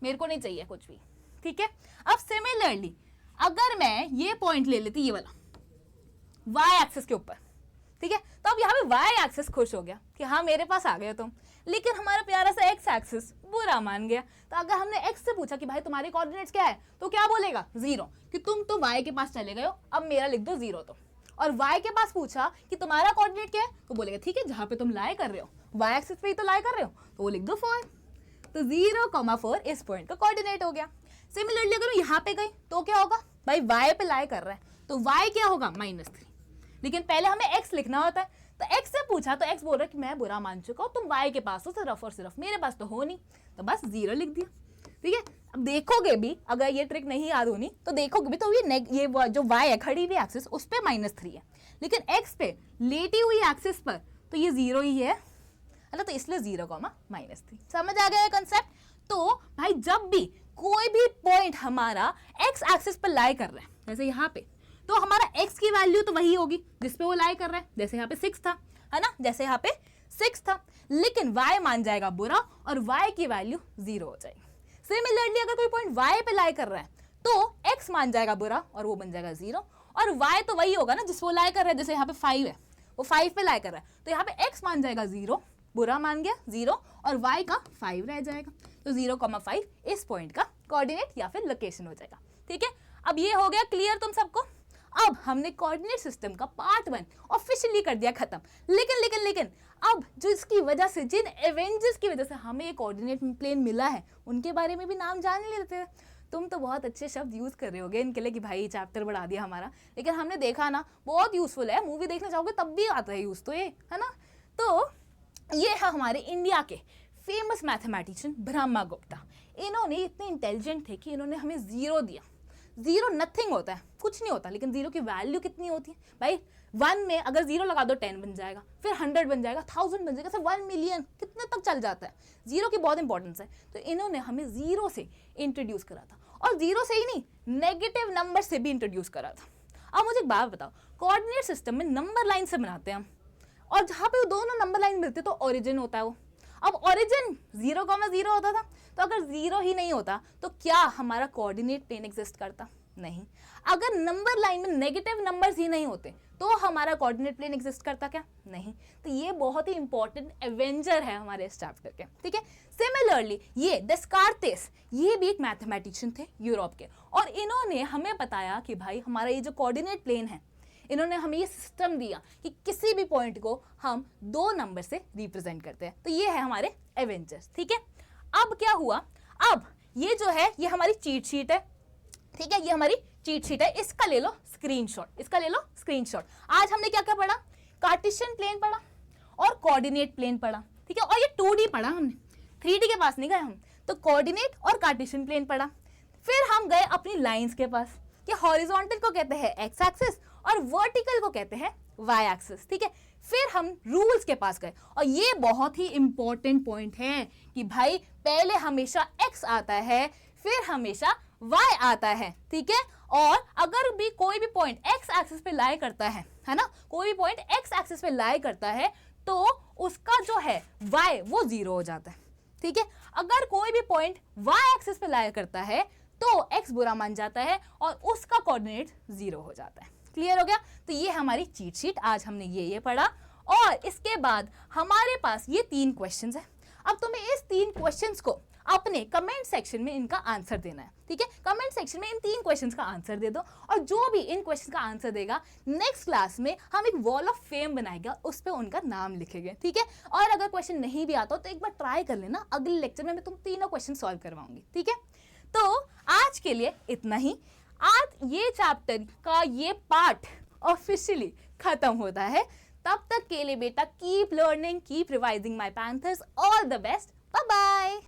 मेरे को नहीं चाहिए कुछ भी, ठीक है। अब सिमिलरली अगर मैं ये पॉइंट ले लेती ये वाला y एक्सिस के ऊपर, ठीक है, तो अब यहाँ पे y एक्सिस खुश हो गया कि हाँ मेरे पास आ गए तुम, लेकिन हमारा प्यारा सा x एक्सिस बुरा मान गया। तो अगर हमने x से पूछा कि भाई तुम्हारे कोऑर्डिनेट्स क्या है, तो क्या बोलेगा 0, कि तुम तो y के पास चले गए हो, अब मेरा लिख दो 0 तो। और y के पास पूछा कि तुम्हारा कोऑर्डिनेट क्या है, तो बोलेगा ठीक है जहाँ पे तुम लाई कर रहे हो y एक्सिस पे ही तो लाई कर रहे हो, तो वो लिख दो 4। तो 0,4 इस पॉइंट का कोऑर्डिनेट हो गया। सिमिलरली अगर मैं यहाँ पे गई तो क्या होगा, भाई y पे लाई कर रहा है तो y क्या होगा -3, लेकिन पहले हमें x लिखना होता है, तो x से पूछा तो x बोल रहा है कि मैं बुरा मान चुका हूँ, तुम y के पास हो सिर्फ और सिर्फ, मेरे पास तो हो नहीं, तो बस 0 लिख दिया, ठीक है। अब देखोगे भी अगर ये ट्रिक नहीं याद होनी तो देखोगे भी तो ये जो y है खड़ी हुई एक्सिस उस पे -3 है, लेकिन x पे लेटी हुई एक्सिस पर तो ये 0 ही है ना, तो इसलिए 0,-3। समझ आ गया कंसेप्ट। तो भाई जब भी कोई भी पॉइंट हमारा x एक्सिस पर लाई कर रहा है, जैसे यहाँ पे, तो हमारा x की वैल्यू तो वही होगी जिसपे वो लाई कर रहा है, जैसे यहाँ पे 6 था, है ना, जैसे यहाँ पे 6 था, लेकिन y मान जाएगा बुरा और y की वैल्यू 0 हो जाएगी। सिमिलरली अगर कोई पॉइंट y पे लाई कर रहा है तो x मान जाएगा बुरा और वो बन जाएगा 0, और y तो वही होगा ना जिसपे वो लाई कर रहा है, जैसे यहाँ पे 5 है, वो 5 पे लाई कर रहा है, तो यहाँ पे x मान जाएगा 0, बुरा मान गया 0, और y का 5 रह जाएगा, तो 0,5 इस पॉइंट का कोऑर्डिनेट या फिर लोकेशन हो जाएगा, ठीक है। अब ये हो गया क्लियर तुम सबको। अब हमने कोऑर्डिनेट सिस्टम का पार्ट 1 ऑफिशियली कर दिया खत्म, लेकिन अब जो इसकी वजह से, जिन एवेंजर्स की वजह से हमें एक कोऑर्डिनेट प्लेन मिला है, उनके बारे में भी नाम जान लेते हैं। तुम तो बहुत अच्छे शब्द यूज कर रहे होगे इनके लिए कि भाई चैप्टर बढ़ा दिया हमारा, लेकिन हमने देखा ना बहुत यूजफुल है, मूवी देखने जाओगे तब भी आता है यूज, तो ये है ना। तो ये है हमारे इंडिया के फेमस मैथमेटिशियन ब्रह्मा गुप्ता। इन्होंने इतने इंटेलिजेंट थे कि इन्होंने हमें 0 दिया। 0 नथिंग होता है, कुछ नहीं होता, लेकिन 0 की वैल्यू कितनी होती है भाई। 1 में अगर 0 लगा दो 10 बन जाएगा, फिर 100 बन जाएगा, 1000 बन जाएगा, फिर 1 मिलियन, कितने तक चल जाता है। 0 की बहुत इंपॉर्टेंस है, तो इन्होंने हमें 0 से इंट्रोड्यूस करा था, और 0 से ही नहीं नेगेटिव नंबर से भी इंट्रोड्यूस करा था। अब मुझे एक बात बताओ, कोऑर्डिनेट सिस्टम में नंबर लाइन से बनाते हैं हम, और जहाँ पे वो दोनों नंबर लाइन मिलते तो ओरिजिन होता है वो। अब ओरिजिन 0,0 होता था, तो अगर 0 ही नहीं होता तो क्या हमारा कोऑर्डिनेट प्लेन एग्जिस्ट करता? नहीं। अगर नंबर लाइन में नेगेटिव नंबर्स ही नहीं होते तो हमारा कोऑर्डिनेट प्लेन एग्जिस्ट करता क्या? नहीं। तो ये बहुत ही इंपॉर्टेंट एवेंजर है हमारे इस चैप्टर के, ठीक है। सिमिलरली ये डेस्कार्टेस, ये भी एक मैथमेटिशियन थे यूरोप के, और इन्होंने हमें बताया कि भाई हमारा ये जो कोऑर्डिनेट प्लेन है, इन्होंने हमें ये सिस्टम दिया कि किसी भी पॉइंट को हम 2 नंबर से रिप्रेजेंट करते हैं। तो ये है हमारे एवेंजर्स, ठीक है। अब क्या हुआ, अब ये जो है ये हमारी चीट शीट है, ठीक है, ये हमारी चीट शीट है, इसका ले लो स्क्रीनशॉट, इसका ले लो स्क्रीनशॉट। आज हमने क्या क्या पढ़ा, कार्टेशियन प्लेन पढ़ा और कोऑर्डिनेट प्लेन पढ़ा, ठीक है, और ये 2D पढ़ा हमने, 3D के पास नहीं गए हम, तो कोऑर्डिनेट और कार्टेशियन प्लेन पढ़ा। फिर हम गए अपनी लाइंस के पास कि हॉरिजॉन्टल को कहते हैं एक्स एक्सिस और वर्टिकल को कहते हैं वाई एक्सिस, ठीक है। फिर हम रूल्स के पास गए, और ये बहुत ही इंपॉर्टेंट पॉइंट है कि भाई पहले हमेशा एक्स आता है, फिर हमेशा वाई आता है, ठीक है। और अगर भी कोई भी पॉइंट एक्स एक्सिस पे लाई करता है ना, कोई भी पॉइंट एक्स एक्सिस पे लाई करता है तो उसका जो है वाई वो 0 हो जाता है, ठीक है। अगर कोई भी पॉइंट वाई एक्सिस पे लाई करता है तो x बुरा मान जाता है और उसका कोऑर्डिनेट 0 हो जाता है। क्लियर हो गया। तो ये हमारी चीट शीट, आज हमने ये पढ़ा, और इसके बाद हमारे पास ये 3 क्वेश्चंस है। अब तुम्हें इस 3 क्वेश्चंस को अपने कमेंट सेक्शन में इनका आंसर देना है, ठीक है। कमेंट सेक्शन में इन 3 क्वेश्चंस का आंसर दे दो, और जो भी इन क्वेश्चंस का आंसर देगा नेक्स्ट क्लास में हम एक वॉल ऑफ फेम बनाएगा, उस पर उनका नाम लिखेंगे, ठीक है। और अगर क्वेश्चन नहीं भी आता हो तो एक बार ट्राई कर लेना, अगले लेक्चर में मैं तुम तीनों क्वेश्चन सॉल्व करवाऊंगी, ठीक है। तो आज के लिए इतना ही। आज ये चैप्टर का ये पार्ट ऑफिशियली खत्म होता है। तब तक के लिए बेटा keep learning, keep revising my panthers. All the best, bye bye.